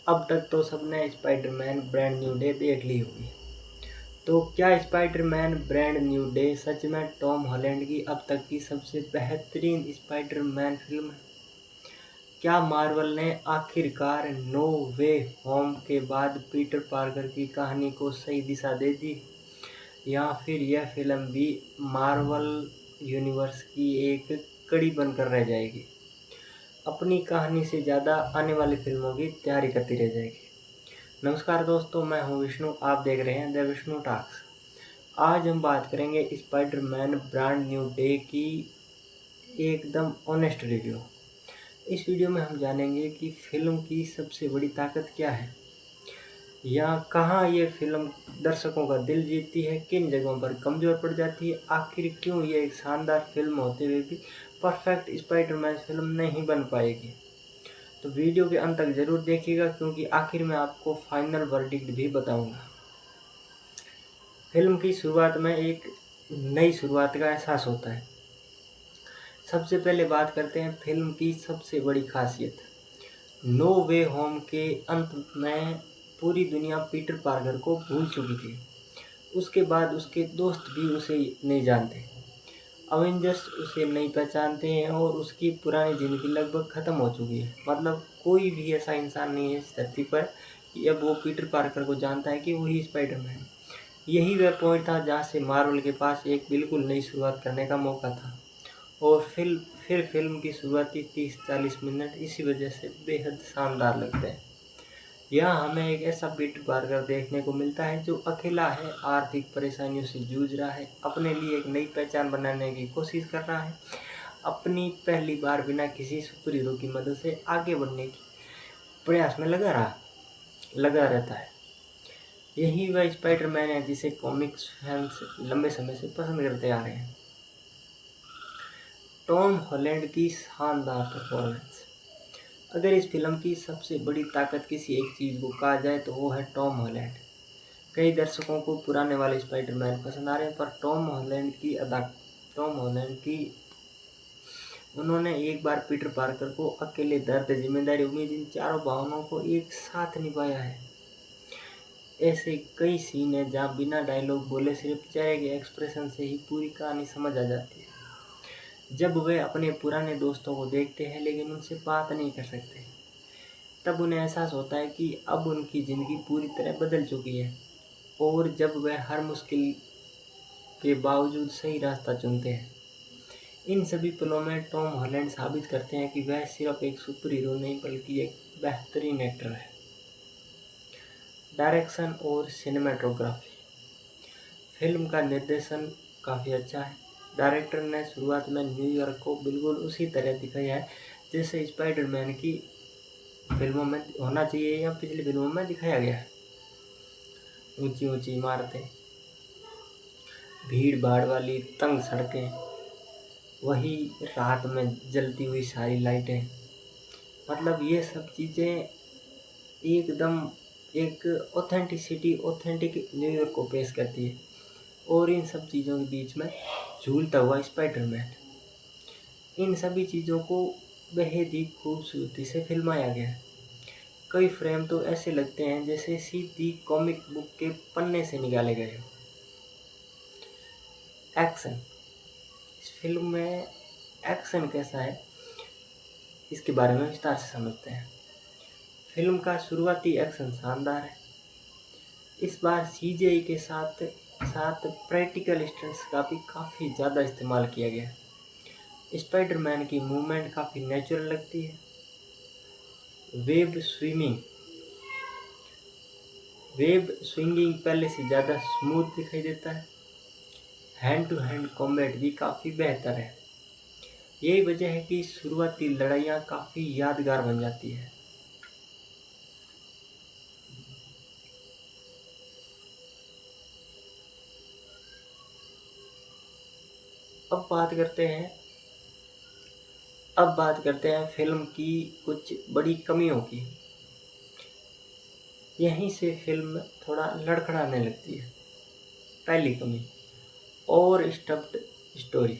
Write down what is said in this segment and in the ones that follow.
अब तक तो सबने स्पाइडरमैन ब्रांड न्यू डे देख ली होगी। तो क्या स्पाइडरमैन ब्रांड न्यू डे सच में टॉम हॉलैंड की अब तक की सबसे बेहतरीन स्पाइडरमैन फिल्म है? क्या मार्वल ने आखिरकार नो वे होम के बाद पीटर पार्कर की कहानी को सही दिशा दे दी, या फिर यह फिल्म भी मार्वल यूनिवर्स की एक कड़ी बनकर रह जाएगी, अपनी कहानी से ज़्यादा आने वाली फिल्मों की तैयारी करती रह जाएगी? नमस्कार दोस्तों, मैं हूं विष्णु। आप देख रहे हैं द विष्णु टॉक्स। आज हम बात करेंगे स्पाइडरमैन ब्रांड न्यू डे की एकदम ऑनेस्ट रिव्यू। इस वीडियो में हम जानेंगे कि फिल्म की सबसे बड़ी ताकत क्या है, या कहाँ ये फिल्म दर्शकों का दिल जीतती है, किन जगहों पर कमज़ोर पड़ जाती है, आखिर क्यों ये एक शानदार फिल्म होते हुए भी परफेक्ट स्पाइडरमैन फिल्म नहीं बन पाएगी। तो वीडियो के अंत तक ज़रूर देखिएगा, क्योंकि आखिर में आपको फाइनल वर्डिक्ट भी बताऊंगा। फिल्म की शुरुआत में एक नई शुरुआत का एहसास होता है। सबसे पहले बात करते हैं फिल्म की सबसे बड़ी खासियत। नो वे होम के अंत में पूरी दुनिया पीटर पार्कर को भूल चुकी थी। उसके बाद उसके दोस्त भी उसे नहीं जानते, अवेंजर्स उसे नहीं पहचानते हैं और उसकी पुरानी ज़िंदगी लगभग ख़त्म हो चुकी है। मतलब कोई भी ऐसा इंसान नहीं है इस धरती पर कि अब वो पीटर पार्कर को जानता है कि वही स्पाइडरमैन है। यही वह पॉइंट था जहाँ से मार्वल के पास एक बिल्कुल नई शुरुआत करने का मौका था, और फिर फिल्म की शुरुआती 30-40 मिनट इसी वजह से बेहद शानदार लगते हैं। यहाँ हमें एक ऐसा पीटर पार्कर देखने को मिलता है जो अकेला है, आर्थिक परेशानियों से जूझ रहा है, अपने लिए एक नई पहचान बनाने की कोशिश कर रहा है, अपनी पहली बार बिना किसी सुपर हीरो की मदद से आगे बढ़ने की प्रयास में लगा रहता है। यही वह स्पाइडरमैन है जिसे कॉमिक्स फैंस लंबे समय से पसंद करते आ रहे हैं। टॉम हॉलैंड की शानदार परफॉर्मेंस। अगर इस फिल्म की सबसे बड़ी ताकत किसी एक चीज़ को कहा जाए तो वो है टॉम हॉलैंड। कई दर्शकों को पुराने वाले स्पाइडरमैन पसंद आ रहे हैं, पर टॉम हॉलैंड की उन्होंने एक बार पीटर पार्कर को अकेले दर्द, जिम्मेदारी, उम्मीद, इन चारों भावनाओं को एक साथ निभाया है। ऐसे कई सीन हैं जहाँ बिना डायलॉग बोले सिर्फ चेहरे के एक्सप्रेशन से ही पूरी कहानी समझ आ जाती है। जब वे अपने पुराने दोस्तों को देखते हैं लेकिन उनसे बात नहीं कर सकते, तब उन्हें एहसास होता है कि अब उनकी ज़िंदगी पूरी तरह बदल चुकी है। और जब वह हर मुश्किल के बावजूद सही रास्ता चुनते हैं, इन सभी पलों में टॉम हॉलैंड साबित करते हैं कि वह सिर्फ एक सुपर हीरो नहीं बल्कि एक बेहतरीन एक्टर है। डायरेक्शन और सिनेमेटोग्राफी। फिल्म का निर्देशन काफ़ी अच्छा है। डायरेक्टर ने शुरुआत में न्यूयॉर्क को बिल्कुल उसी तरह दिखाया है जैसे स्पाइडरमैन की फिल्मों में होना चाहिए या पिछली फिल्मों में दिखाया गया है। ऊंची ऊंची इमारतें, भीड़ भाड़ वाली तंग सड़कें, वही रात में जलती हुई सारी लाइटें, मतलब ये सब चीज़ें एकदम एक ऑथेंटिक न्यूयॉर्क को पेश करती है। और इन सब चीज़ों के बीच में झूलता हुआ स्पाइडरमैन, इन सभी चीज़ों को बेहद ही खूबसूरती से फिल्माया गया है। कई फ्रेम तो ऐसे लगते हैं जैसे सीधी कॉमिक बुक के पन्ने से निकाले गए हो। एक्शन। इस फिल्म में एक्शन कैसा है, इसके बारे में विस्तार से समझते हैं। फिल्म का शुरुआती एक्शन शानदार है। इस बार सीजीआई के साथ साथ प्रैक्टिकल स्टंट्स का भी काफ़ी ज़्यादा इस्तेमाल किया गया है। स्पाइडरमैन की मूवमेंट काफ़ी नेचुरल लगती है। वेब स्विंगिंग पहले से ज़्यादा स्मूथ दिखाई देता है। हैंड टू हैंड कॉम्बैट भी काफ़ी बेहतर है। यही वजह है कि शुरुआती लड़ाइयाँ काफ़ी यादगार बन जाती है। अब बात करते हैं फिल्म की कुछ बड़ी कमियों की। यहीं से फिल्म थोड़ा लड़खड़ाने लगती है। पहली कमी, और स्टफ्ड स्टोरी।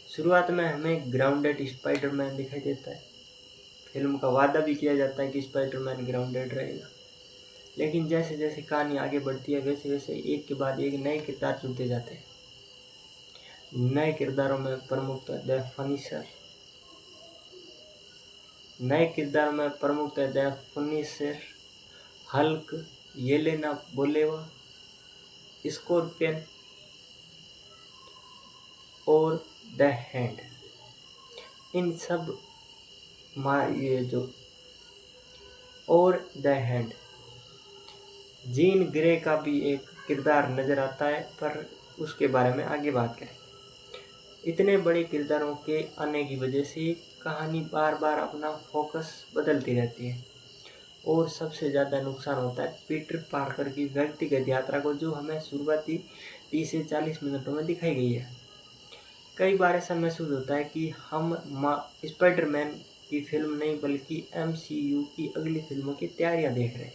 शुरुआत में हमें ग्राउंडेड स्पाइडरमैन दिखाई देता है, फिल्म का वादा भी किया जाता है कि स्पाइडरमैन ग्राउंडेड रहेगा, लेकिन जैसे जैसे कहानी आगे बढ़ती है वैसे वैसे एक के बाद एक नए किरदार जुड़ते जाते हैं। नए किरदारों में प्रमुख है द फनिशर, हल्क, येलेना बोलेवा, स्कॉर्पियन और द हैंड। इन सब और द हैंड जीन ग्रे का भी एक किरदार नज़र आता है, पर उसके बारे में आगे बात करें। इतने बड़े किरदारों के आने की वजह से कहानी बार बार अपना फोकस बदलती रहती है और सबसे ज़्यादा नुकसान होता है पीटर पार्कर की व्यक्तिगत यात्रा को, जो हमें शुरुआती 30 से 40 मिनटों में दिखाई गई है। कई बार ऐसा महसूस होता है कि हम स्पाइडरमैन की फिल्म नहीं बल्कि MCU की अगली फिल्मों की तैयारियां देख रहे हैं।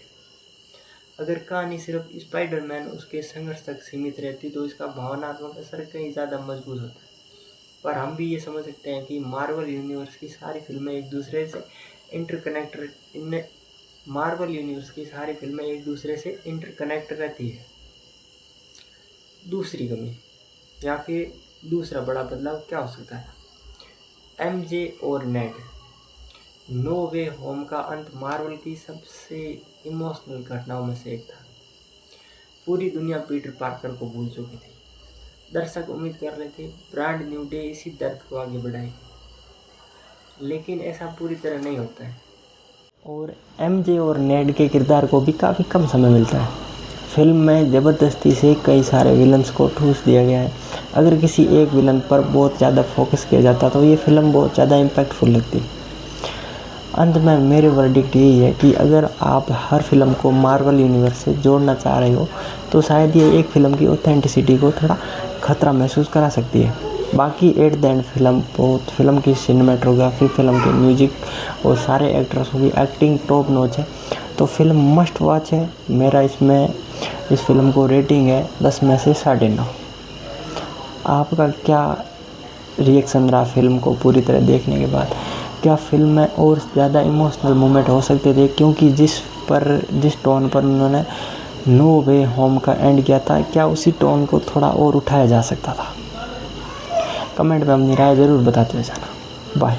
अगर कहानी सिर्फ स्पाइडरमैन उसके संघर्ष तक सीमित रहती तो इसका भावनात्मक असर कहीं ज़्यादा मजबूत होता, पर हम भी ये समझ सकते हैं कि मार्वल यूनिवर्स की सारी फिल्में एक दूसरे से इंटरकनेक्ट रहती है। दूसरी कमी या फिर दूसरा बड़ा बदलाव क्या हो सकता है? MJ और नेड। नो वे होम का अंत मार्वल की सबसे इमोशनल घटनाओं में से एक था। पूरी दुनिया पीटर पार्कर को भूल चुकी थी। दर्शक उम्मीद कर रहे थे ब्रांड न्यू डे इसी दर्द को आगे बढ़ाएगी, लेकिन ऐसा पूरी तरह नहीं होता है। और MJ और नेड के किरदार को भी काफ़ी कम समय मिलता है। फिल्म में ज़बरदस्ती से कई सारे विलन्स को ठूस दिया गया है। अगर किसी एक विलन पर बहुत ज़्यादा फोकस किया जाता तो ये फिल्म बहुत ज़्यादा इम्पैक्टफुल लगती। अंत में मेरे वर्डिक्ट यही है कि अगर आप हर फिल्म को मार्वल यूनिवर्स से जोड़ना चाह रहे हो तो शायद ये एक फ़िल्म की ऑथेंटिसिटी को थोड़ा खतरा महसूस करा सकती है। बाकी एट द एंड फिल्म की सिनेमेटोग्राफी, फिल्म के म्यूजिक और सारे एक्टर्स की एक्टिंग टॉप नॉच है, तो फिल्म मस्ट वॉच है। मेरा इस फिल्म को रेटिंग है 10 में से 9.5। आपका क्या रिएक्शन रहा फिल्म को पूरी तरह देखने के बाद? क्या फिल्म में और ज़्यादा इमोशनल मोमेंट हो सकते थे? क्योंकि जिस टोन पर उन्होंने नो वे होम का एंड किया था, क्या उसी टोन को थोड़ा और उठाया जा सकता था? कमेंट में अपनी राय ज़रूर बताते हुए जाना। बाय।